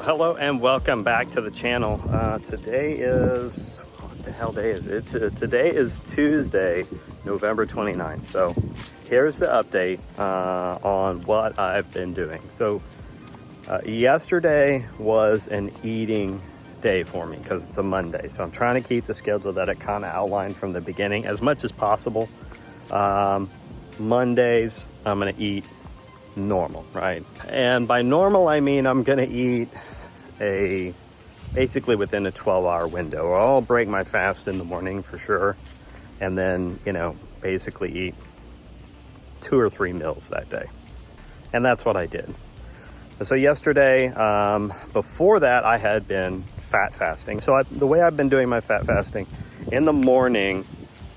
Hello and welcome back to the channel. Today is, what the hell day is it? Today is Tuesday, November 29th. So here's the update on what I've been doing. So yesterday was an eating day for me because it's a Monday. So I'm trying to keep the schedule that it kind of outlined from the beginning as much as possible. Mondays, I'm going to eat normal, right? And by normal, I mean I'm going to eat basically within a 12-hour window. Or I'll break my fast in the morning for sure. And then, basically eat 2 or 3 meals that day. And that's what I did. So yesterday, before that, I had been fat fasting. So the way I've been doing my fat fasting, in the morning,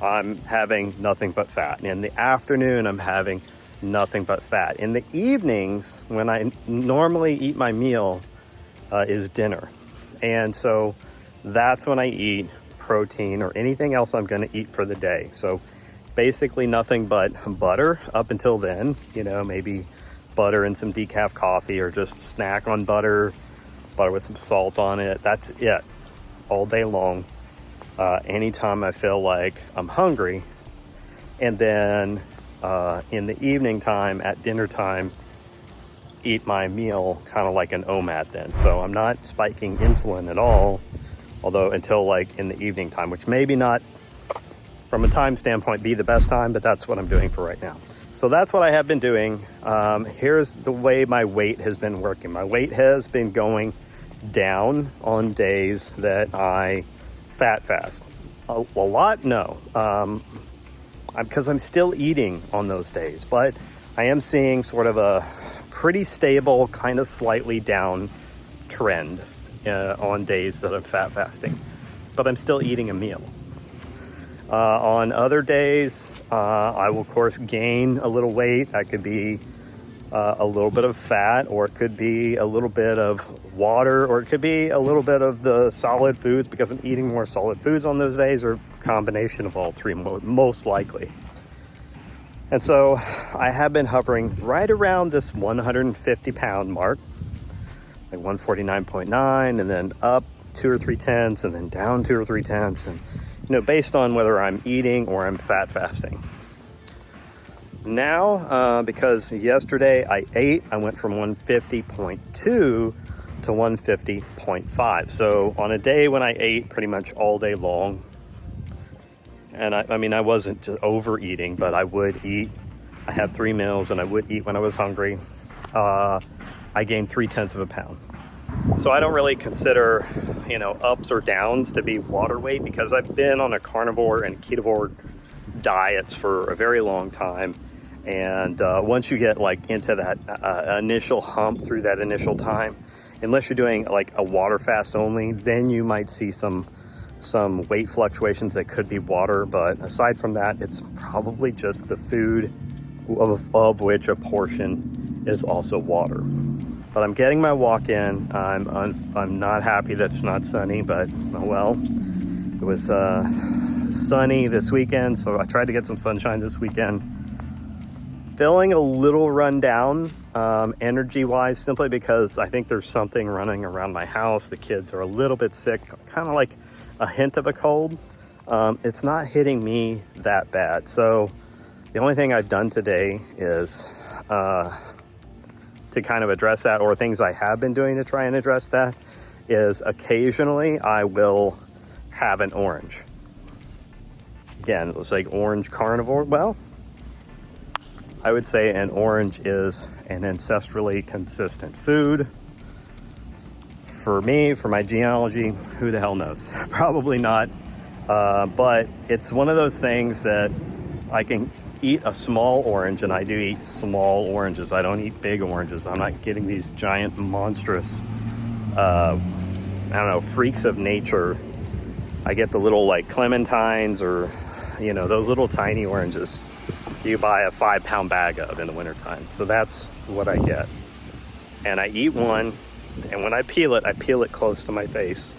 I'm having nothing but fat. And in the afternoon, I'm having nothing but fat. In the evenings, when I normally eat my meal, is dinner. And so that's when I eat protein or anything else I'm going to eat for the day. So basically nothing but butter up until then, maybe butter and some decaf coffee, or just snack on butter with some salt on it. That's it all day long. Anytime I feel like I'm hungry. And then in the evening time, at dinner time, eat my meal kind of like an OMAD then. So I'm not spiking insulin at all, although until like in the evening time, which maybe not from a time standpoint be the best time, but that's what I'm doing for right now. So that's what I have been doing. Here's the way my weight has been working. My weight has been going down on days that I fat fast. A lot? No. Because I'm still eating on those days, but I am seeing sort of a pretty stable, kind of slightly down trend on days that I'm fat fasting, but I'm still eating a meal. On other days, I will of course gain a little weight. That could be a little bit of fat, or it could be a little bit of water, or it could be a little bit of the solid foods because I'm eating more solid foods on those days, or combination of all three, most likely. And so I have been hovering right around this 150 pound mark, like 149.9, and then up 2 or 3 tenths, and then down 2 or 3 tenths, and based on whether I'm eating or I'm fat fasting. Now, because yesterday I ate, I went from 150.2 to 150.5. So on a day when I ate pretty much all day long, and I wasn't just overeating, but I would eat. I had 3 meals and I would eat when I was hungry. I gained 0.3 of a pound. So I don't really consider, ups or downs to be water weight, because I've been on a carnivore and ketovore diets for a very long time. And once you get like into that initial hump through that initial time, unless you're doing like a water fast only, then you might see some weight fluctuations that could be water. But aside from that, it's probably just the food, of which a portion is also water. But I'm getting my walk in. I'm not happy that it's not sunny, but oh well. It was sunny this weekend, so I tried to get some sunshine this weekend. Feeling a little run down energy-wise, simply because I think there's something running around my house. The kids are a little bit sick, kind of like a hint of a cold. It's not hitting me that bad. So the only thing I've done today is to kind of address that, or things I have been doing to try and address that, is occasionally I will have an orange. Again, it was like orange carnivore. Well, I would say an orange is an ancestrally consistent food. For me, for my genealogy, who the hell knows? Probably not. But it's one of those things that I can eat a small orange, and I do eat small oranges. I don't eat big oranges. I'm not getting these giant, monstrous, freaks of nature. I get the little like clementines, or, those little tiny oranges you buy a 5-pound bag of in the wintertime. So that's what I get. And I eat one, and when I peel it close to my face.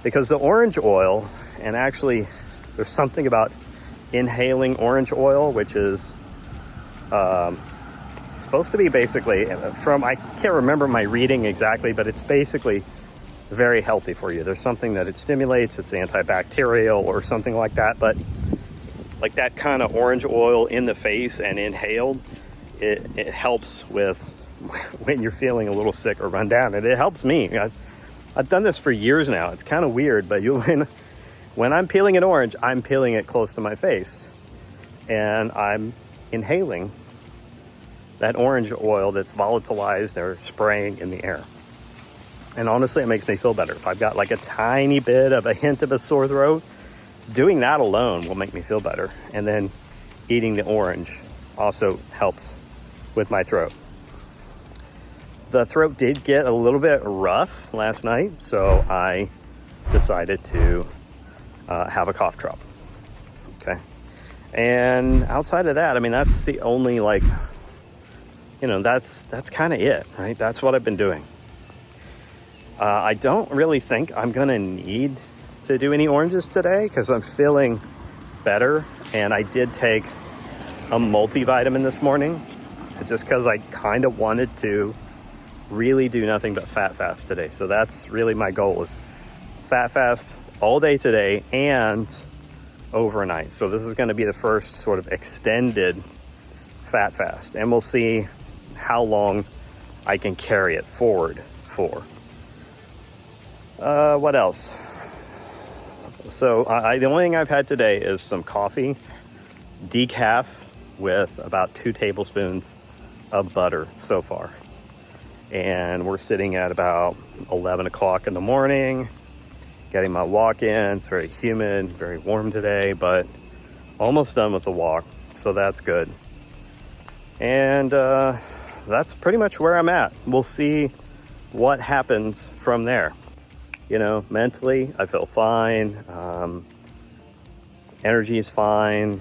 Because the orange oil, and actually there's something about inhaling orange oil, which is supposed to be basically I can't remember my reading exactly, but it's basically very healthy for you. There's something that it stimulates, it's antibacterial or something like that, but like that kind of orange oil in the face and inhaled, it helps with when you're feeling a little sick or run down, and it helps me. I've done this for years now. It's kind of weird, but when I'm peeling an orange, I'm peeling it close to my face and I'm inhaling that orange oil that's volatilized or spraying in the air. And honestly, it makes me feel better. If I've got like a tiny bit of a hint of a sore throat, doing that alone will make me feel better. And then eating the orange also helps with my throat. The throat did get a little bit rough last night, so I decided to have a cough drop. Okay. And outside of that, I mean, that's the only that's kind of it, right? That's what I've been doing. I don't really think I'm going to need to do any oranges today because I'm feeling better. And I did take a multivitamin this morning just because I kind of wanted to really do nothing but fat fast today. So that's really my goal, is fat fast all day today and overnight. So this is going to be the first sort of extended fat fast, and we'll see how long I can carry it forward for. What else? So the only thing I've had today is some coffee, decaf, with about 2 tablespoons of butter so far. And we're sitting at about 11 o'clock in the morning, getting my walk in. It's very humid, very warm today, but almost done with the walk, so that's good. And that's pretty much where I'm at. We'll see what happens from there. Mentally, I feel fine. Energy is fine.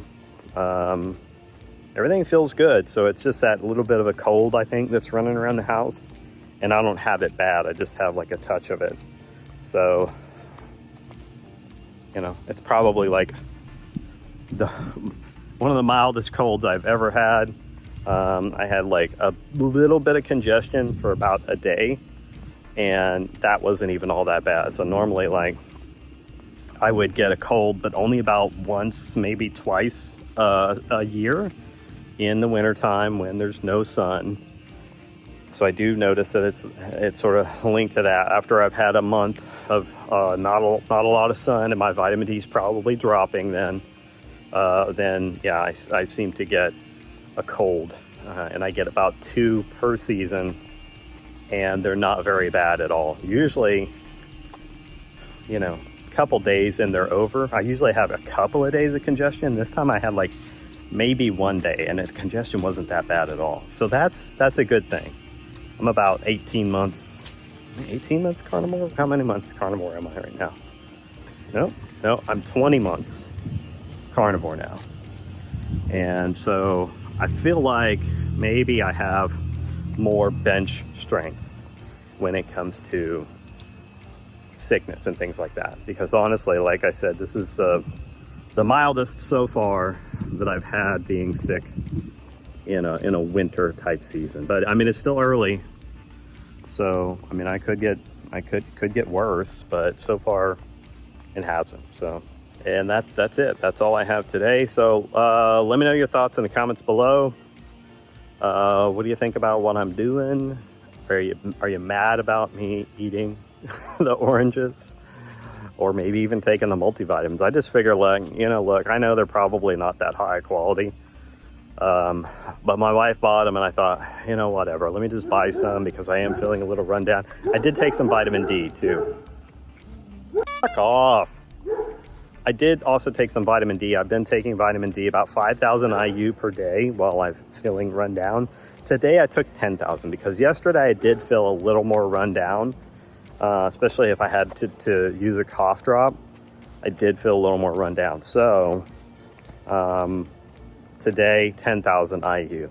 Everything feels good. So it's just that little bit of a cold, I think, that's running around the house. And I don't have it bad. I just have like a touch of it. So, it's probably like one of the mildest colds I've ever had. I had like a little bit of congestion for about a day, and that wasn't even all that bad. So normally, like, I would get a cold, but only about once, maybe twice a year in the wintertime when there's no sun. So I do notice that it's sort of linked to that. After I've had a month of not a lot of sun and my vitamin D is probably dropping, then yeah, I seem to get a cold, and I get about 2 per season, and they're not very bad at all. Usually, a couple days and they're over. I usually have a couple of days of congestion. This time I had like maybe 1 day, and the congestion wasn't that bad at all. So that's a good thing. I'm about 18 months carnivore. How many months carnivore am I right now? No, I'm 20 months carnivore now. And so I feel like maybe I have more bench strength when it comes to sickness and things like that. Because honestly, like I said, this is the mildest so far that I've had being sick in a winter type season. But I mean, it's still early. So, I mean, I could get worse, but so far it hasn't. So, and that's it. That's all I have today. So, let me know your thoughts in the comments below. What do you think about what I'm doing? Are you mad about me eating the oranges, or maybe even taking the multivitamins? I just figure, look, I know they're probably not that high quality. But my wife bought them, and I thought, whatever, let me just buy some because I am feeling a little run down. I did take some vitamin D too. Fuck off. I did also take some vitamin D. I've been taking vitamin D about 5,000 IU per day while I'm feeling run down. Today I took 10,000 because yesterday I did feel a little more run down, especially if I had to use a cough drop. I did feel a little more run down. So, today, 10,000 IU.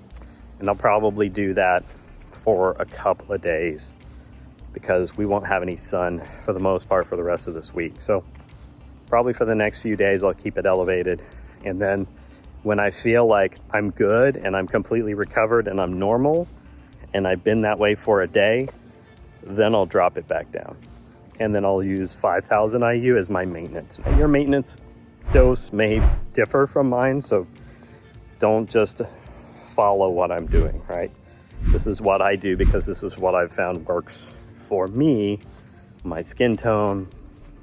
And I'll probably do that for a couple of days because we won't have any sun for the most part for the rest of this week. So probably for the next few days, I'll keep it elevated. And then When I feel like I'm good and I'm completely recovered and I'm normal and I've been that way for a day, then I'll drop it back down. And then I'll use 5,000 IU as my maintenance. Your maintenance dose may differ from mine, so don't just follow what I'm doing, right? This is what I do because this is what I've found works for me, my skin tone,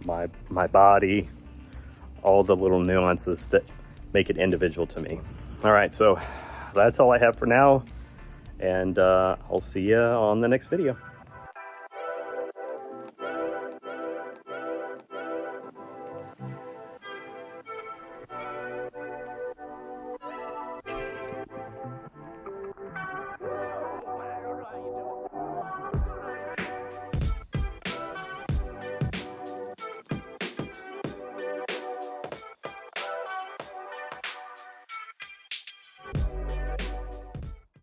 my body, all the little nuances that make it individual to me. All right, so that's all I have for now, and I'll see you on the next video.